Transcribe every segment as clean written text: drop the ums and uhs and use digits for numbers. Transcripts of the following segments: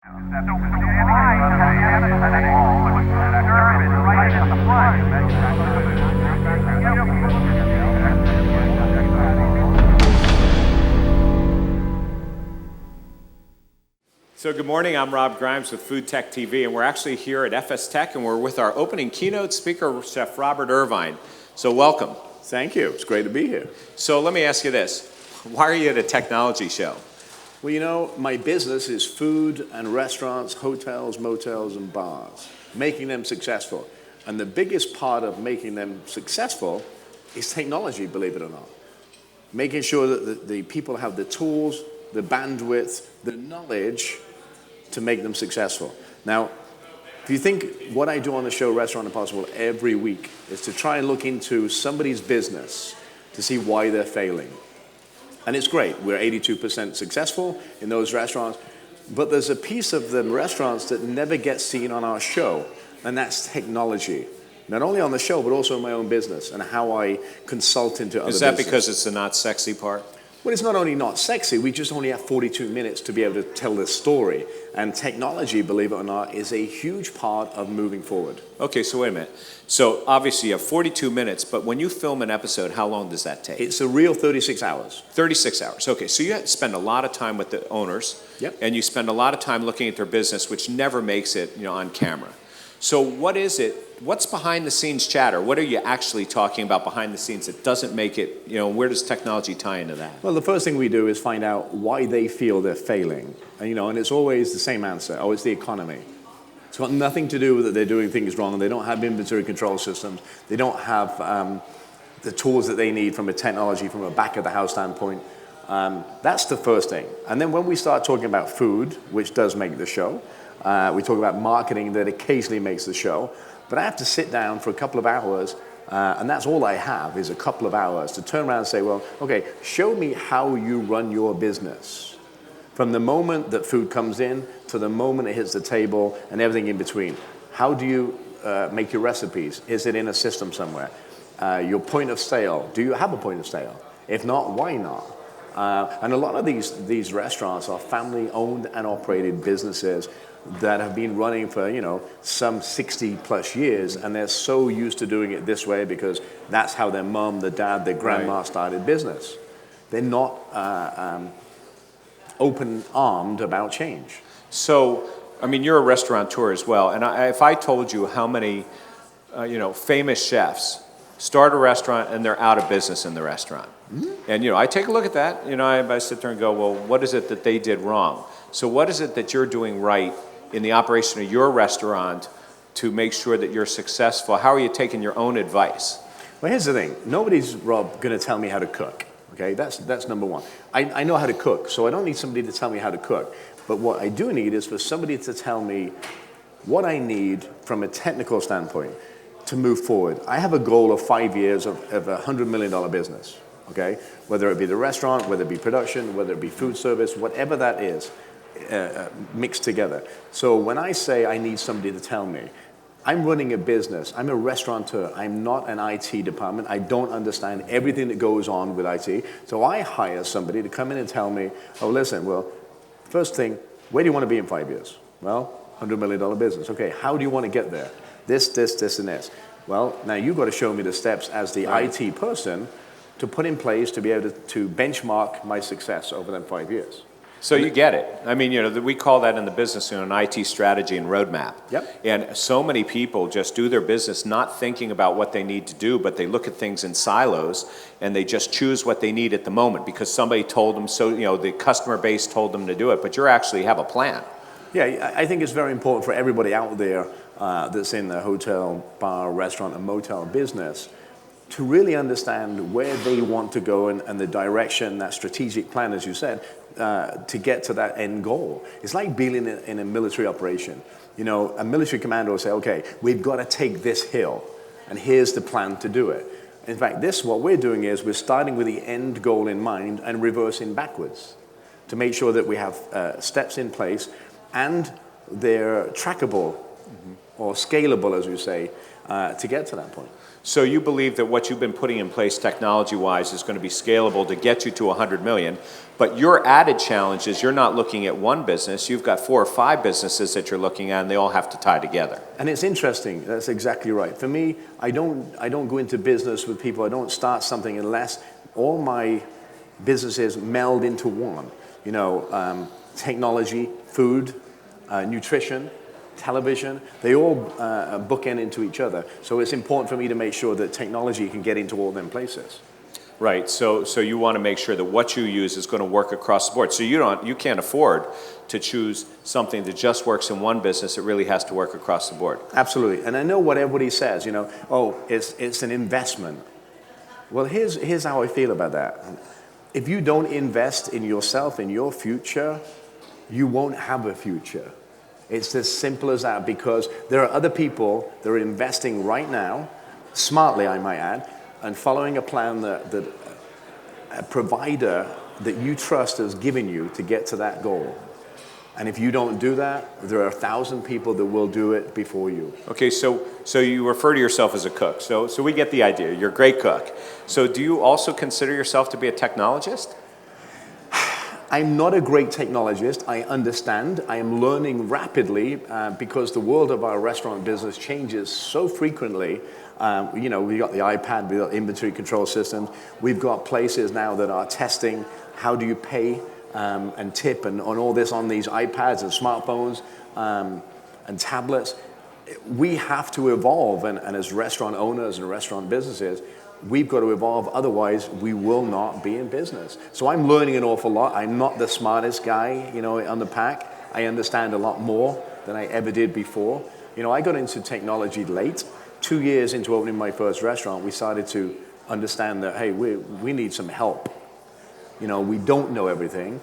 So good morning, I'm Rob Grimes with FoodTechTV, and we're actually here at FSTEC, and we're with our opening keynote speaker, Chef Robert Irvine. So welcome. Thank you. It's great to be here. So let me ask you this. Why are you at a technology show? Well, you know, my business is food and restaurants, hotels, motels, and bars, making them successful. And the biggest part of making them successful is technology, believe it or not. Making sure that the people have the tools, the bandwidth, the knowledge to make them successful. Now, if you think what I do on the show Restaurant Impossible every week is to try and look into somebody's business to see why they're failing. And it's great. We're 82% successful in those restaurants, but there's a piece of the restaurants that never gets seen on our show, and that's technology. Not only on the show, but also in my own business and how I consult into other businesses. Is that because it's the not sexy part? Well, it's not only not sexy, we just only have 42 minutes to be able to tell this story. And technology, believe it or not, is a huge part of moving forward. Okay, so wait a minute. So obviously you have 42 minutes, but when you film an episode, how long does that take? It's a real 36 hours. 36 hours. Okay, so you have to spend a lot of time with the owners. Yep. And you spend a lot of time looking at their business, which never makes it, on camera. So what is it? What's behind the scenes chatter? What are you actually talking about behind the scenes that doesn't make it, where does technology tie into that? Well, the first thing we do is find out why they feel they're failing. And it's always the same answer. Oh, it's the economy. It's got nothing to do with that they're doing things wrong. They don't have inventory control systems. They don't have the tools that they need from a technology, from a back of the house standpoint. That's the first thing. And then when we start talking about food, which does make the show, we talk about marketing that occasionally makes the show. But I have to sit down for a couple of hours, and that's all I have is a couple of hours to turn around and say, well, okay, show me how you run your business. From the moment that food comes in to the moment it hits the table and everything in between. How do you make your recipes? Is it in a system somewhere? Your point of sale, do you have a point of sale? If not, why not? And a lot of these restaurants are family-owned and operated businesses that have been running for, some 60 plus years, and they're so used to doing it this way because that's how their mom, their dad, their grandma started business. They're not open-armed about change. So, you're a restaurateur as well, and if I told you how many, famous chefs start a restaurant and they're out of business in the restaurant. Mm-hmm. And, I take a look at that, I sit there and go, well, what is it that they did wrong? So what is it that you're doing right in the operation of your restaurant to make sure that you're successful? How are you taking your own advice? Well, here's the thing. Nobody's, Rob, going to tell me how to cook. Okay, that's number one. I know how to cook, so I don't need somebody to tell me how to cook. But what I do need is for somebody to tell me what I need from a technical standpoint to move forward. I have a goal of 5 years of a $100 million business. Okay, whether it be the restaurant, whether it be production, whether it be food service, whatever that is. Mixed together. So when I say I need somebody to tell me, I'm running a business, I'm a restaurateur, I'm not an IT department, I don't understand everything that goes on with IT, so I hire somebody to come in and tell me, oh listen, well, first thing, where do you want to be in 5 years? Well, $100 million business. Okay, how do you want to get there? This, and this. Well, now you've got to show me the steps as the IT person to put in place to be able to benchmark my success over them 5 years. So you get it. We call that in the business an IT strategy and roadmap. Yep. And so many people just do their business not thinking about what they need to do, but they look at things in silos and they just choose what they need at the moment because somebody told them so, the customer base told them to do it, but you actually have a plan. Yeah, I think it's very important for everybody out there that's in the hotel, bar, restaurant, and motel business to really understand where they want to go and the direction, that strategic plan, as you said, to get to that end goal. It's like being in a military operation. A military commander will say, okay, we've got to take this hill, and here's the plan to do it. In fact, what we're doing is we're starting with the end goal in mind and reversing backwards to make sure that we have steps in place and they're trackable or scalable, as we say, to get to that point. So you believe that what you've been putting in place technology-wise is going to be scalable to get you to 100 million, but your added challenge is you're not looking at one business, you've got 4 or 5 businesses that you're looking at, and they all have to tie together. And it's interesting, that's exactly right. For me, I don't go into business with people, I don't start something unless all my businesses meld into one. You know, technology, food, nutrition, television, they all bookend into each other. So it's important for me to make sure that technology can get into all them places. Right, so you want to make sure that what you use is going to work across the board. So you can't afford to choose something that just works in one business, it really has to work across the board. Absolutely, and I know what everybody says, you know, oh, it's an investment. Well, here's how I feel about that. If you don't invest in yourself, in your future, you won't have a future. It's as simple as that, because there are other people that are investing right now, smartly I might add, and following a plan that a provider that you trust has given you to get to that goal. And if you don't do that, there are 1,000 people that will do it before you. Okay, so you refer to yourself as a cook. So we get the idea. You're a great cook. So do you also consider yourself to be a technologist? I'm not a great technologist. I understand. I am learning rapidly because the world of our restaurant business changes so frequently. You know, we've got the iPad, we've got inventory control systems. We've got places now that are testing how do you pay and tip and on all this on these iPads and smartphones and tablets. We have to evolve, and as restaurant owners and restaurant businesses, we've got to evolve, otherwise we will not be in business. So I'm learning an awful lot. I'm not the smartest guy, you know, on the pack. I understand a lot more than I ever did before. You know, I got into technology late. 2 years into opening my first restaurant, we started to understand that, hey, we need some help. You know, we don't know everything.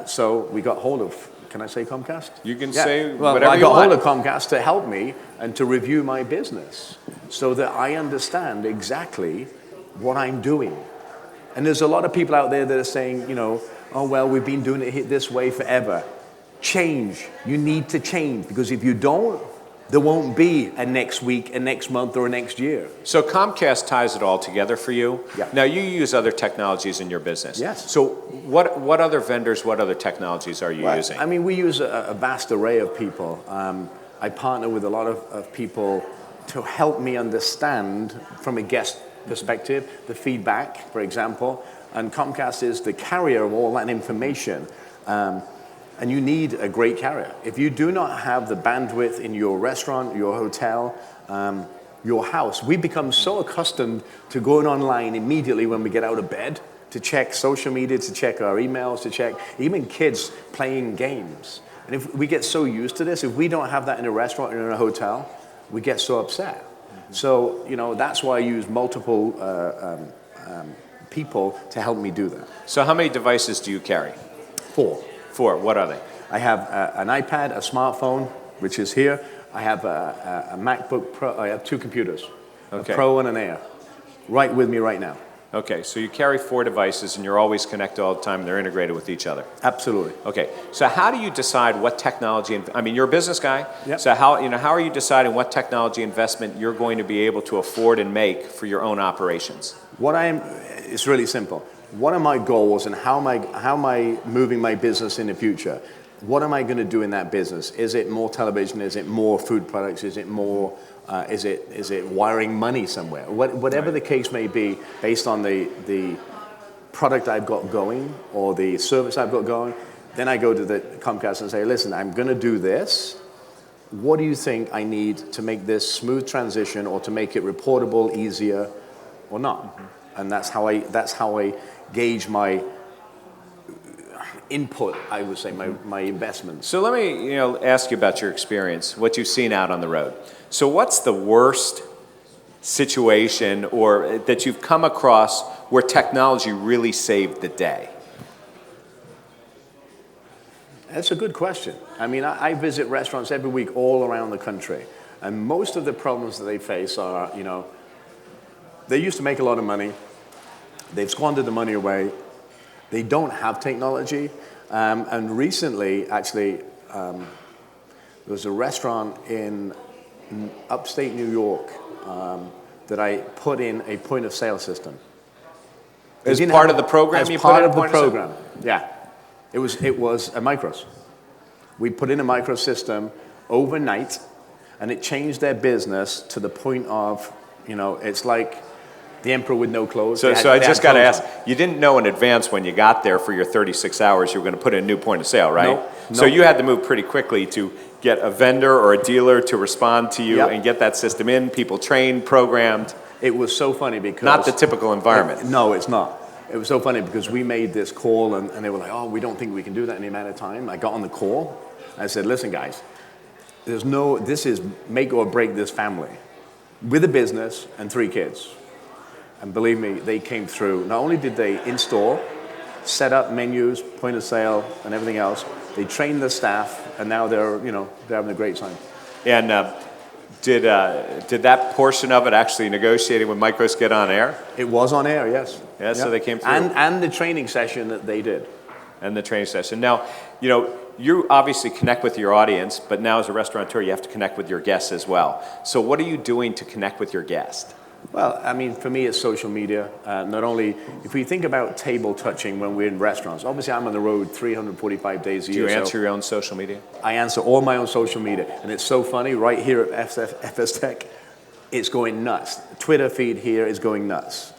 So we got hold of, can I say Comcast? You can Yeah. say well, whatever I you got want. hold of Comcast to help me and to review my business so that I understand exactly what I'm doing. And there's a lot of people out there that are saying, you know, oh, well, we've been doing it this way forever. Change. You need to change, because if you don't, there won't be a next week, a next month, or a next year. So Comcast ties it all together for you. Yeah. Now you use other technologies in your business. Yes. So what other vendors, what other technologies are you using? I mean, we use a vast array of people. I partner with a lot of people to help me understand from a guest perspective, the feedback, for example. And Comcast is the carrier of all that information. And you need a great carrier. If you do not have the bandwidth in your restaurant, your hotel, your house, we become so accustomed to going online immediately when we get out of bed to check social media, to check our emails, to check even kids playing games. And if we get so used to this, if we don't have that in a restaurant or in a hotel, we get so upset. Mm-hmm. So, you know, that's why I use multiple people to help me do that. So how many devices do you carry? 4. 4. What are they? I have an iPad, a smartphone, which is here. I have a MacBook Pro. I have 2 computers, Okay. a Pro and an Air, right with me right now. Okay, so you carry 4 devices and you're always connected all the time. They're integrated with each other. Absolutely. Okay, so how do you decide what technology? I mean, you're a business guy. Yep. So how are you deciding what technology investment you're going to be able to afford and make for your own operations? It's really simple. What are my goals, and how am I moving my business in the future? What am I going to do in that business? Is it more television? Is it more food products? Is it more? Is it wiring money somewhere? Whatever the case may be, based on the product I've got going or the service I've got going, then I go to the Comcast and say, listen, I'm going to do this. What do you think I need to make this smooth transition, or to make it reportable, easier, or not? Mm-hmm. And that's how I gauge my input, I would say, my investments. So let me ask you about your experience, what you've seen out on the road. So what's the worst situation or that you've come across where technology really saved the day? That's a good question. I mean, I visit restaurants every week all around the country, and most of the problems that they face are, they used to make a lot of money, they've squandered the money away, they don't have technology, and recently, actually, there was a restaurant in upstate New York that I put in a point of sale system. As part of the program, you put in? As part of the program, yeah. It was a micros. We put in a micro system overnight, and it changed their business to the point of, it's like the emperor with no clothes. So I just got to ask, you didn't know in advance when you got there for your 36 hours you were going to put in a new point of sale, right? No. So you had to move pretty quickly to get a vendor or a dealer to respond to you Yep. and get that system in, people trained, programmed. It was so funny because... Not the typical environment. No, it's not. It was so funny because we made this call and they were like, oh, we don't think we can do that in the amount of time. I got on the call. I said, listen, guys, this is make or break this family with a business and 3 kids. And believe me, they came through. Not only did they install, set up menus, point of sale, and everything else, they trained the staff, and now they're having a great time. And did that portion of it actually negotiating with Micros get on air? It was on air, yes. Yeah, yep. So they came through. And the training session that they did. And the training session. Now, you obviously connect with your audience, but now as a restaurateur, you have to connect with your guests as well. So what are you doing to connect with your guest? Well, I mean, for me, it's social media. Not only, if we think about table touching when we're in restaurants, obviously I'm on the road 345 days a year. Do you answer your own social media? I answer all my own social media. And it's so funny, right here at FSTEC, it's going nuts. Twitter feed here is going nuts,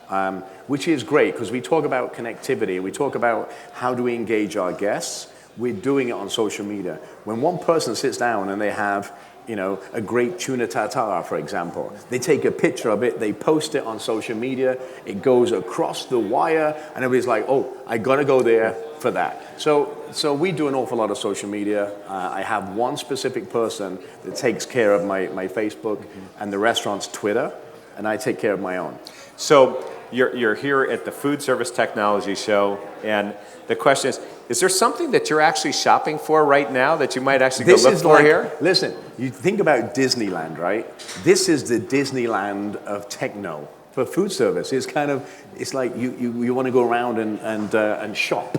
which is great because we talk about connectivity. We talk about how do we engage our guests. We're doing it on social media. When one person sits down and they have a great tuna tartare, for example. They take a picture of it, they post it on social media, it goes across the wire, and everybody's like, oh, I gotta go there for that. So we do an awful lot of social media. I have one specific person that takes care of my Facebook and the restaurant's Twitter, and I take care of my own. So you're here at the Foodservice Technology Show, and the question is there something that you're actually shopping for right now that you might actually go look for here? Listen, you think about Disneyland, right? This is the Disneyland of techno for food service. It's like you want to go around and shop.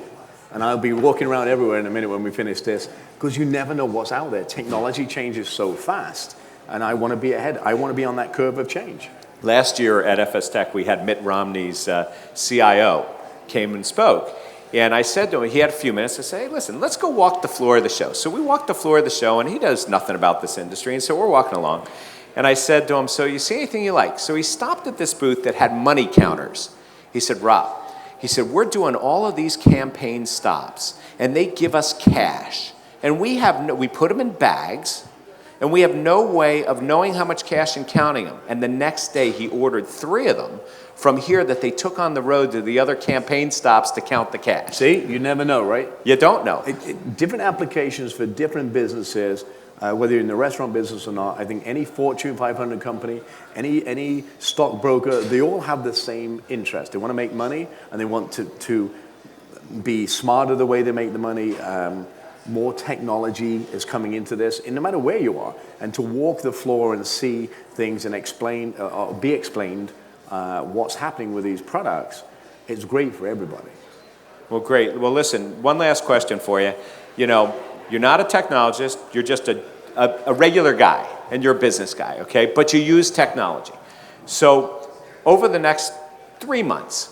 And I'll be walking around everywhere in a minute when we finish this, because you never know what's out there. Technology changes so fast, and I want to be ahead. I want to be on that curve of change. Last year at FSTech, we had Mitt Romney's CIO came and spoke. And I said to him, he had a few minutes to say, hey, listen, let's go walk the floor of the show. So we walked the floor of the show, and he knows nothing about this industry, and so we're walking along. And I said to him, so you see anything you like? So he stopped at this booth that had money counters. He said, Rob, we're doing all of these campaign stops, and they give us cash. And we put them in bags, and we have no way of knowing how much cash and counting them. And the next day, he ordered 3 of them from here that they took on the road to the other campaign stops to count the cash. See, you never know, right? You don't know. Different applications for different businesses, whether you're in the restaurant business or not. I think any Fortune 500 company, any stockbroker, they all have the same interest. They want to make money, and they want to be smarter the way they make the money. More technology is coming into this, and no matter where you are, and to walk the floor and see things and explain, or be explained what's happening with these products, it's great for everybody. Well, great. Well, listen, one last question for you. You're not a technologist, you're just a regular guy, and you're a business guy, okay? But you use technology. So over the next 3 months,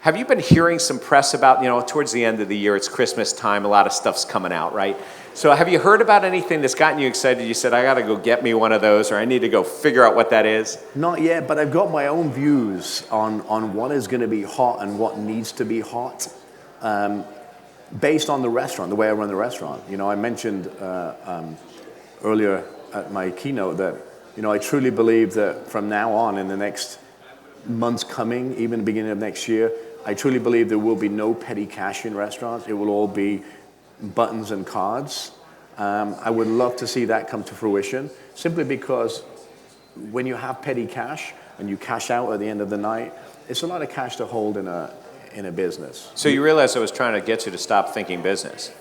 have you been hearing some press about, towards the end of the year, it's Christmas time, a lot of stuff's coming out, right? So have you heard about anything that's gotten you excited? You said, I got to go get me one of those, or I need to go figure out what that is? Not yet, but I've got my own views on what is going to be hot and what needs to be hot, based on the restaurant, the way I run the restaurant. I mentioned earlier at my keynote that, I truly believe that from now on, in the next months coming, even the beginning of next year, I truly believe there will be no petty cash in restaurants. It will all be buttons and cards. I would love to see that come to fruition, simply because when you have petty cash and you cash out at the end of the night, it's a lot of cash to hold in a business. So you realize I was trying to get you to stop thinking business.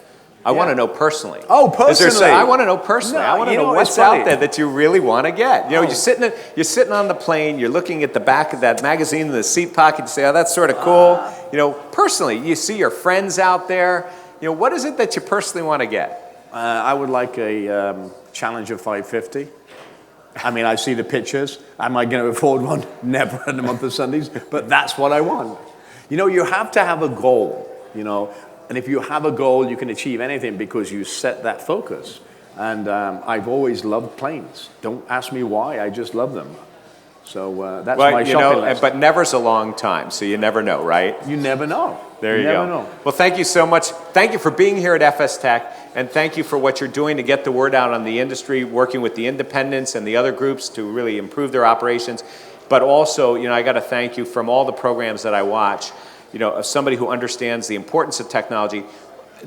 I want to know personally. Oh, personally. I want to know personally. No, I want to know what's out there that you really want to get. You're sitting on the plane, you're looking at the back of that magazine in the seat pocket, you say, oh, that's sort of cool. Personally, you see your friends out there. What is it that you personally want to get? I would like a Challenger 550. I mean, I see the pictures. Am I going to afford one? Never in the month of Sundays, but that's what I want. You know, you have to have a goal, you know, and if you have a goal, you can achieve anything because you set that focus. And I've always loved planes. Don't ask me why, I just love them. So that's my shopping list. But never's a long time, so you never know, right? You never know. There you never go. know. Well, thank you so much. Thank you for being here at FSTech, and thank you for what you're doing to get the word out on the industry, working with the independents and the other groups to really improve their operations. But also, you know, I got to thank you from all the programs that I watch, you know, as somebody who understands the importance of technology,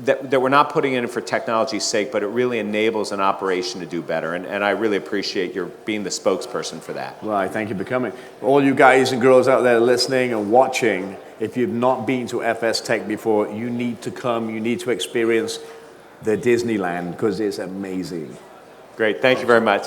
that we're not putting it in for technology's sake, but it really enables an operation to do better. And I really appreciate your being the spokesperson for that. Well, I thank you for coming. All you guys and girls out there listening and watching, if you've not been to FSTech before, you need to come. You need to experience the Disneyland because it's amazing. Great. Thank you very much.